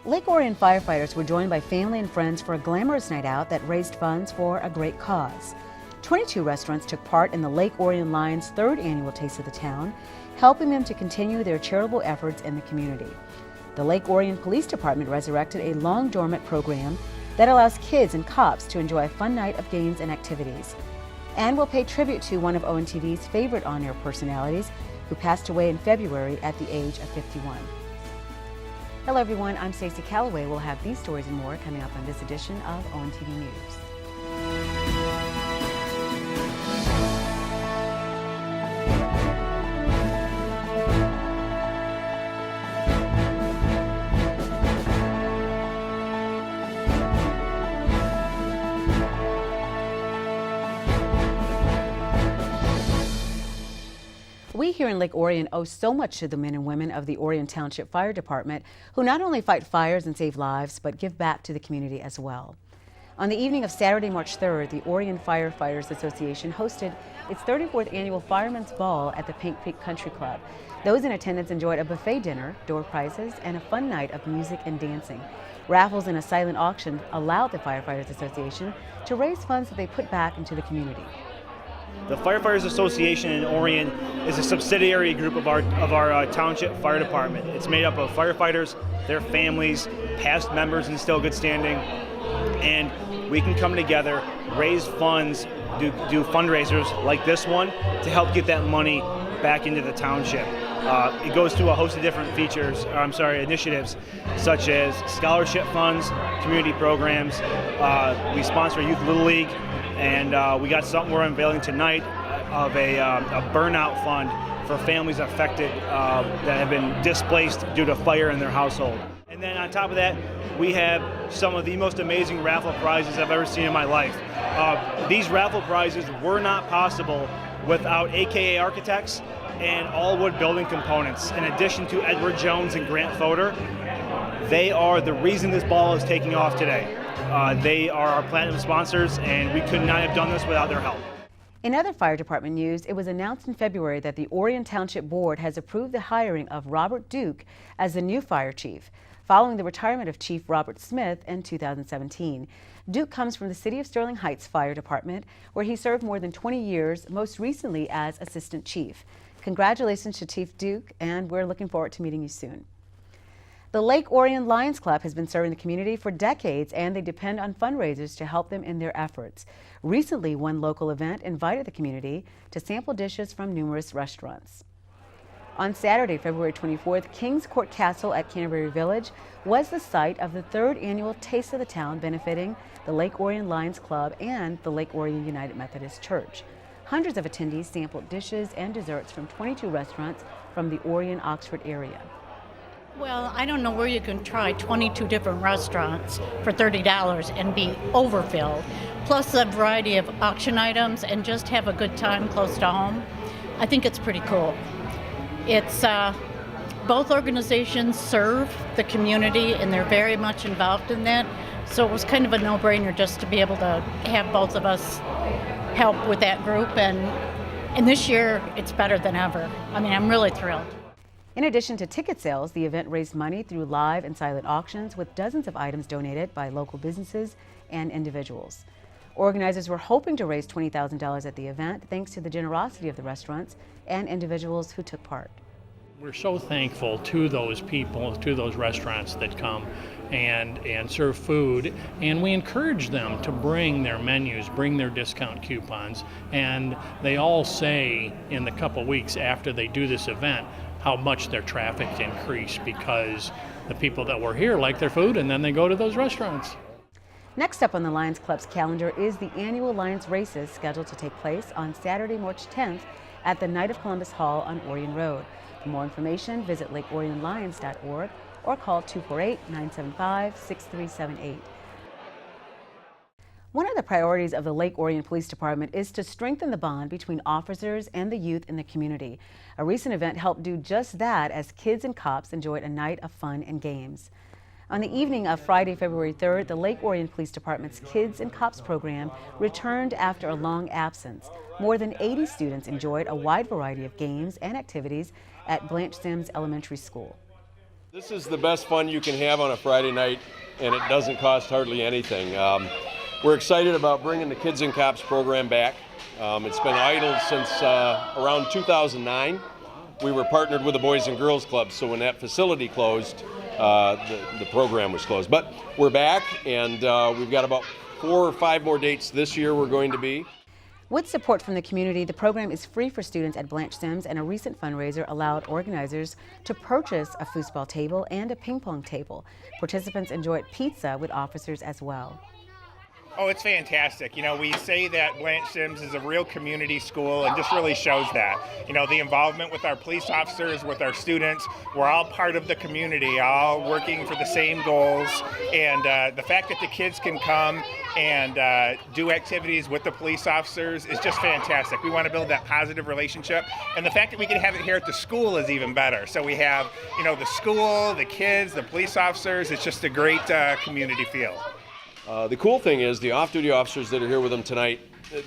Lake Orion firefighters were joined by family and friends for a glamorous night out that raised funds for a great cause. 22 restaurants took part in the Lake Orion Lions' third annual Taste of the Town, helping them to continue their charitable efforts in the community. The Lake Orion Police Department resurrected a long-dormant program that allows kids and cops to enjoy a fun night of games and activities, and will pay tribute to one of ONTV's favorite on-air personalities who passed away in February at the age of 51. Hello everyone, I'm Stacy Calloway. We'll have these stories and more coming up on this edition of ONTV News. We here in Lake Orion owe so much to the men and women of the Orion Township Fire Department who not only fight fires and save lives, but give back to the community as well. On the evening of Saturday, March 3rd, the Orion Firefighters Association hosted its 34th annual Firemen's Ball at the Paint Creek Country Club. Those in attendance enjoyed a buffet dinner, door prizes, and a fun night of music and dancing. Raffles and a silent auction allowed the Firefighters Association to raise funds that they put back into the community. The Firefighters Association in Orion is a subsidiary group of our township fire department. It's made up of firefighters, their families, past members in still good standing, and we can come together, raise funds, do fundraisers like this one to help get that money back into the township. It goes to a host of different initiatives, such as scholarship funds, community programs. We sponsor Youth Little League, and we got something we're unveiling tonight of a burnout fund for families affected that have been displaced due to fire in their household. And then on top of that, we have some of the most amazing raffle prizes I've ever seen in my life. These raffle prizes were not possible without AKA Architects and All Wood Building Components. In addition to Edward Jones and Grant Fodor, they are the reason this ball is taking off today. They are our platinum sponsors, and we could not have done this without their help. In other fire department news, it was announced in February that the Orion Township Board has approved the hiring of Robert Duke as the new fire chief, following the retirement of Chief Robert Smith in 2017. Duke comes from the City of Sterling Heights Fire Department, where he served more than 20 years, most recently as Assistant Chief. Congratulations to Chief Duke, and we're looking forward to meeting you soon. The Lake Orion Lions Club has been serving the community for decades, and they depend on fundraisers to help them in their efforts. Recently, one local event invited the community to sample dishes from numerous restaurants. On Saturday, February 24th, Kings Court Castle at Canterbury Village was the site of the third annual Taste of the Town, benefiting the Lake Orion Lions Club and the Lake Orion United Methodist Church. Hundreds of attendees sampled dishes and desserts from 22 restaurants from the Orion-Oxford area. Well, I don't know where you can try 22 different restaurants for $30 and be overfilled, plus a variety of auction items, and just have a good time close to home. I think it's pretty cool. It's both organizations serve the community, and they're very much involved in that, so it was kind of a no-brainer just to be able to have both of us help with that group, and this year it's better than ever. I mean, I'm really thrilled. In addition to ticket sales, the event raised money through live and silent auctions, with dozens of items donated by local businesses and individuals. Organizers were hoping to raise $20,000 at the event, thanks to the generosity of the restaurants and individuals who took part. We're so thankful to those people, to those restaurants that come and serve food, and we encourage them to bring their menus, bring their discount coupons, and they all say in the couple weeks after they do this event how much their traffic increased because the people that were here like their food, and then they go to those restaurants. Next up on the Lions Club's calendar is the annual Lions races, scheduled to take place on Saturday, March 10th at the Knight of Columbus Hall on Orion Road. For more information, visit lakeorionlions.org or call 248-975-6378. One of the priorities of the Lake Orion Police Department is to strengthen the bond between officers and the youth in the community. A recent event helped do just that as kids and cops enjoyed a night of fun and games. On the evening of Friday, February 3rd, the Lake Orion Police Department's Kids and Cops program returned after a long absence. More than 80 students enjoyed a wide variety of games and activities at Blanche Sims Elementary School. This is the best fun you can have on a Friday night, and it doesn't cost hardly anything. We're excited about bringing the Kids and Cops program back. It's been idle since around 2009. We were partnered with the Boys and Girls Club, so when that facility closed, the program was closed. But we're back, and we've got about 4 or 5 more dates this year we're going to be. With support from the community, the program is free for students at Blanche Sims, and a recent fundraiser allowed organizers to purchase a foosball table and a ping pong table. Participants enjoyed pizza with officers as well. Oh, it's fantastic. You know, we say that Blanche Sims is a real community school, and just really shows that. You know, the involvement with our police officers, with our students, we're all part of the community, all working for the same goals. And the fact that the kids can come and do activities with the police officers is just fantastic. We want to build that positive relationship. And the fact that we can have it here at the school is even better. So we have, you know, the school, the kids, the police officers. It's just a great community feel. The cool thing is the off-duty officers that are here with them tonight,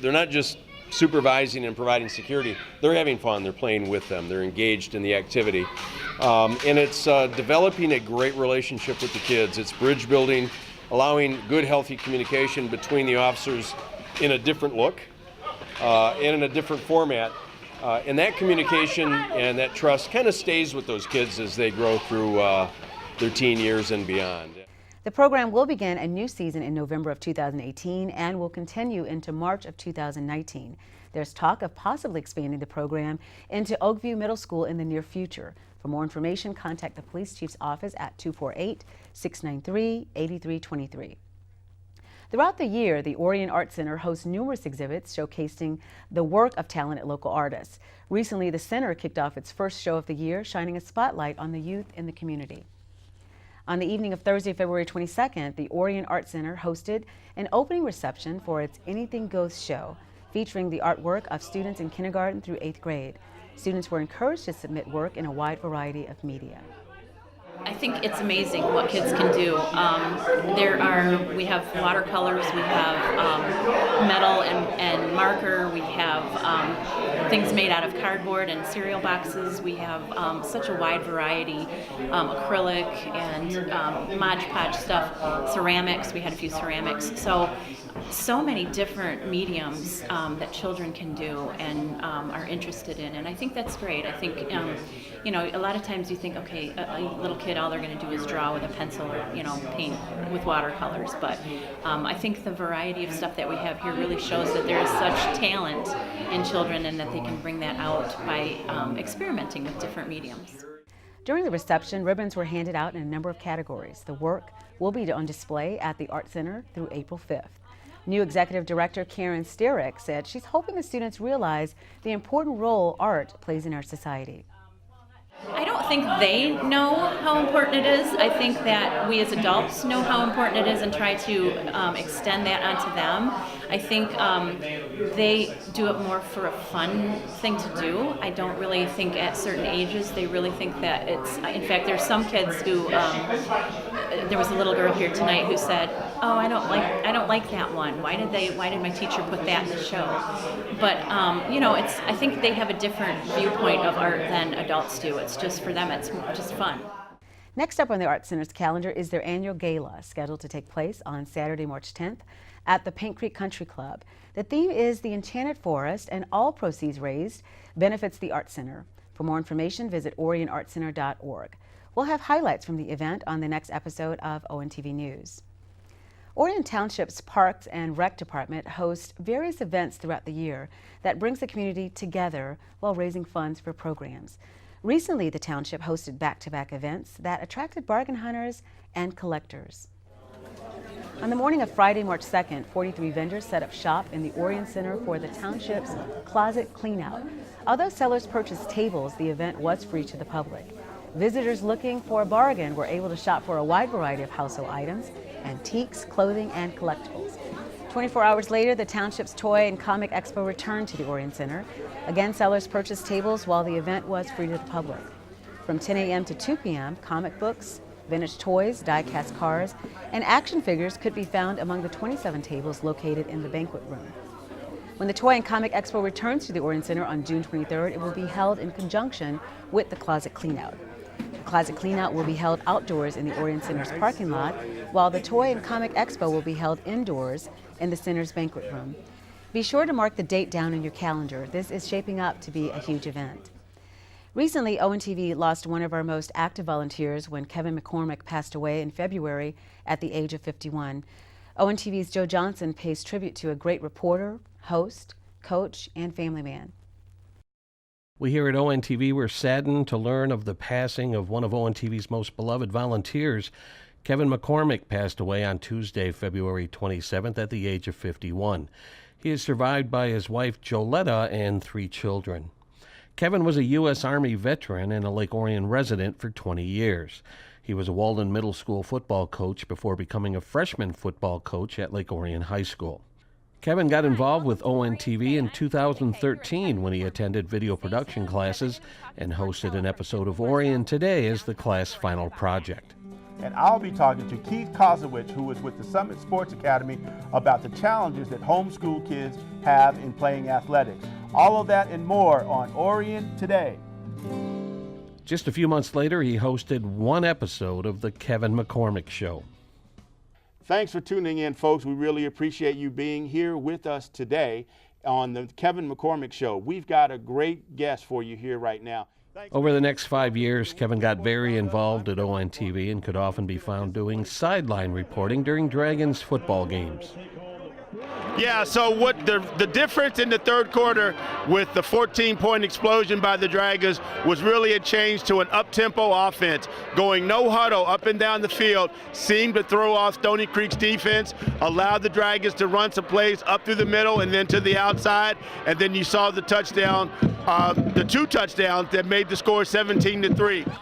they're not just supervising and providing security. They're having fun. They're playing with them. They're engaged in the activity. And it's developing a great relationship with the kids. It's bridge building, allowing good, healthy communication between the officers in a different look and in a different format. And that communication and that trust kind of stays with those kids as they grow through their teen years and beyond. The program will begin a new season in November of 2018 and will continue into March of 2019. There's talk of possibly expanding the program into Oakview Middle School in the near future. For more information, contact the police chief's office at 248-693-8323. Throughout the year, the Orion Art Center hosts numerous exhibits showcasing the work of talented local artists. Recently, the center kicked off its first show of the year, shining a spotlight on the youth in the community. On the evening of Thursday, February 22nd, the Orion Art Center hosted an opening reception for its Anything Goes show, featuring the artwork of students in kindergarten through 8th grade. Students were encouraged to submit work in a wide variety of media. I think it's amazing what kids can do. We have watercolors, we have metal and marker, we have things made out of cardboard and cereal boxes. We have such a wide variety, acrylic and Mod Podge stuff, ceramics. We had a few ceramics. So many different mediums that children can do and are interested in, and I think that's great. I think you know, a lot of times you think, okay, a little kid, all they're going to do is draw with a pencil or, you know, paint with watercolors, but I think the variety of stuff that we have here really shows that there is such talent in children and that they can bring that out by experimenting with different mediums. During the reception, ribbons were handed out in a number of categories. The work will be on display at the Art Center through April 5th. New Executive Director Karen Stierek said she's hoping the students realize the important role art plays in our society. I don't think they know how important it is. I think that we as adults know how important it is and try to extend that onto them. I think they do it more for a fun thing to do. I don't really think at certain ages they really think that it's, in fact there's some kids who, there was a little girl here tonight who said, oh, I don't like that one. Why did my teacher put that in the show? But you know, I think they have a different viewpoint of art than adults do. It's just for them, it's just fun. Next up on the Art Center's calendar is their annual gala, scheduled to take place on Saturday, March 10th at the Paint Creek Country Club. The theme is the Enchanted Forest, and all proceeds raised benefits the Art Center. For more information, visit orionartcenter.org. We'll have highlights from the event on the next episode of ONTV News. Orion Township's Parks and Rec Department hosts various events throughout the year that brings the community together while raising funds for programs. Recently, the township hosted back-to-back events that attracted bargain hunters and collectors. On the morning of Friday, March 2nd, 43 vendors set up shop in the Orion Center for the township's closet cleanout. Although sellers purchased tables, the event was free to the public. Visitors looking for a bargain were able to shop for a wide variety of household items, antiques, clothing, and collectibles. 24 hours later, the township's Toy and Comic Expo returned to the Orion Center. Again, sellers purchased tables while the event was free to the public. From 10 a.m. to 2 p.m., comic books, vintage toys, die-cast cars, and action figures could be found among the 27 tables located in the banquet room. When the Toy and Comic Expo returns to the Orion Center on June 23rd, it will be held in conjunction with the closet cleanout. Closet Cleanout will be held outdoors in the Orion Center's parking lot, while the Toy and Comic Expo will be held indoors in the center's banquet room. Be sure to mark the date down in your calendar. This is shaping up to be a huge event. Recently, ONTV lost one of our most active volunteers when Kevin McCormick passed away in February at the age of 51. ONTV's Joe Johnson pays tribute to a great reporter, host, coach, and family man. We here at ONTV were saddened to learn of the passing of one of ONTV's most beloved volunteers. Kevin McCormick passed away on Tuesday, February 27th at the age of 51. He is survived by his wife, Joletta, and 3 children. Kevin was a U.S. Army veteran and a Lake Orion resident for 20 years. He was a Walden Middle School football coach before becoming a freshman football coach at Lake Orion High School. Kevin got involved with ONTV in 2013 when he attended video production classes and hosted an episode of Orion Today as the class final project. And I'll be talking to Keith Kozowich, who is with the Summit Sports Academy, about the challenges that homeschool kids have in playing athletics. All of that and more on Orion Today. Just a few months later, he hosted one episode of The Kevin McCormick Show. Thanks for tuning in, folks. We really appreciate you being here with us today on the Kevin McCormick Show. We've got a great guest for you here right now. Over the next 5 years, Kevin got very involved at ONTV and could often be found doing sideline reporting during Dragons football games. Yeah, so what the difference in the third quarter with the 14-point explosion by the Dragons was really a change to an up-tempo offense. Going no huddle up and down the field seemed to throw off Stony Creek's defense, allowed the Dragons to run some plays up through the middle and then to the outside, and then you saw the touchdown, the 2 touchdowns that made the score 17-3.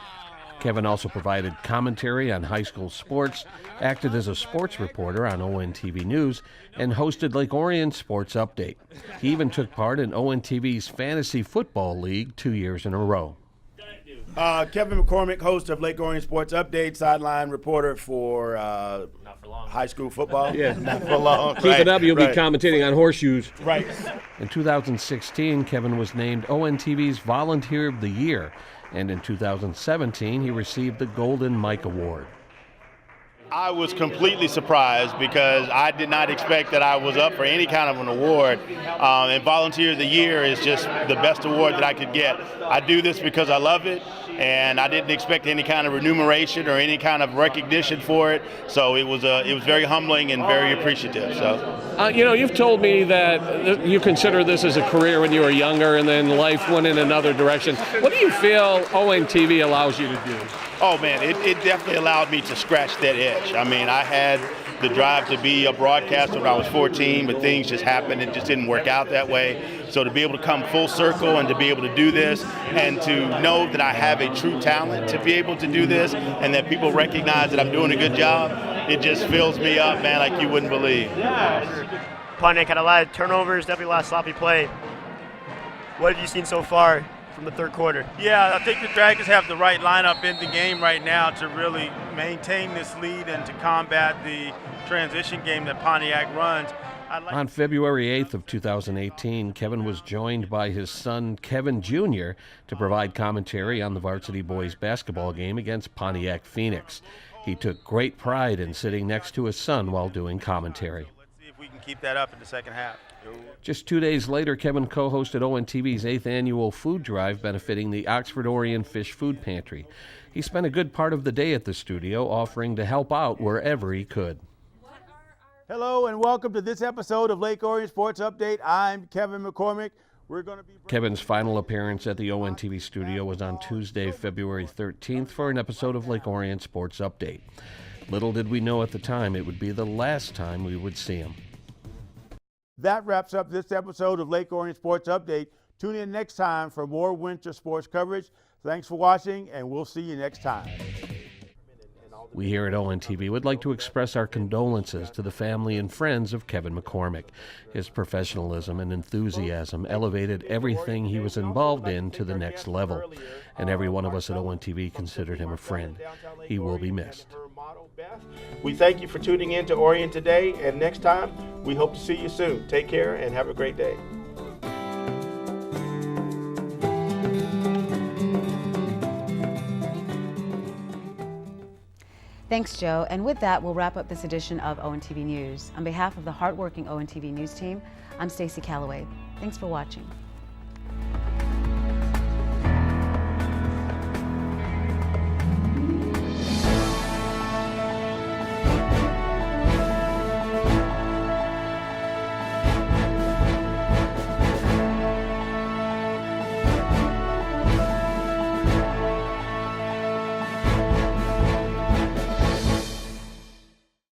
Kevin also provided commentary on high school sports, acted as a sports reporter on ONTV News, and hosted Lake Orion Sports Update. He even took part in ONTV's Fantasy Football League 2 years in a row. Kevin McCormick, host of Lake Orion Sports Update, sideline reporter for high school football. Yeah, not for long. Keep it up, you'll be commentating on horseshoes. Right. In 2016, Kevin was named ONTV's Volunteer of the Year, and in 2017, he received the Golden Mike Award. I was completely surprised because I did not expect that I was up for any kind of an award. And Volunteer of the Year is just the best award that I could get. I do this because I love it, and I didn't expect any kind of remuneration or any kind of recognition for it. So it was very humbling and very appreciative. So, you've told me that you consider this as a career when you were younger, and then life went in another direction. What do you feel ONTV allows you to do? Oh man, it definitely allowed me to scratch that itch. I mean, I had the drive to be a broadcaster when I was 14, but things just happened. It just didn't work out that way. So to be able to come full circle and to be able to do this and to know that I have a true talent to be able to do this and that people recognize that I'm doing a good job, it just fills me up, man, like you wouldn't believe. Pontiac had a lot of turnovers, definitely a lot of sloppy play. What have you seen so far from the third quarter? Yeah, I think the Dragons have the right lineup in the game right now to really maintain this lead and to combat the transition game that Pontiac runs. On February 8th of 2018, Kevin was joined by his son, Kevin Jr., to provide commentary on the varsity boys basketball game against Pontiac Phoenix. He took great pride in sitting next to his son while doing commentary. Let's see if we can keep that up in the second half. Just 2 days later, Kevin co-hosted ONTV's 8th annual food drive benefiting the Oxford Orion Fish Food Pantry. He spent a good part of the day at the studio offering to help out wherever he could. Hello and welcome to this episode of Lake Orion Sports Update. I'm Kevin McCormick. Kevin's final appearance at the ONTV studio was on Tuesday, February 13th for an episode of Lake Orion Sports Update. Little did we know at the time it would be the last time we would see him. That wraps up this episode of Lake Orion Sports Update. Tune in next time for more winter sports coverage. Thanks for watching, and we'll see you next time. We here at ONTV would like to express our condolences to the family and friends of Kevin McCormick. His professionalism and enthusiasm elevated everything he was involved in to the next level, and every one of us at ONTV considered him a friend. He will be missed. We thank you for tuning in to Orion Today, and next time, we hope to see you soon. Take care and have a great day. Thanks, Joe. And with that, we'll wrap up this edition of ONTV News. On behalf of the hardworking ONTV News team, I'm Stacy Calloway. Thanks for watching.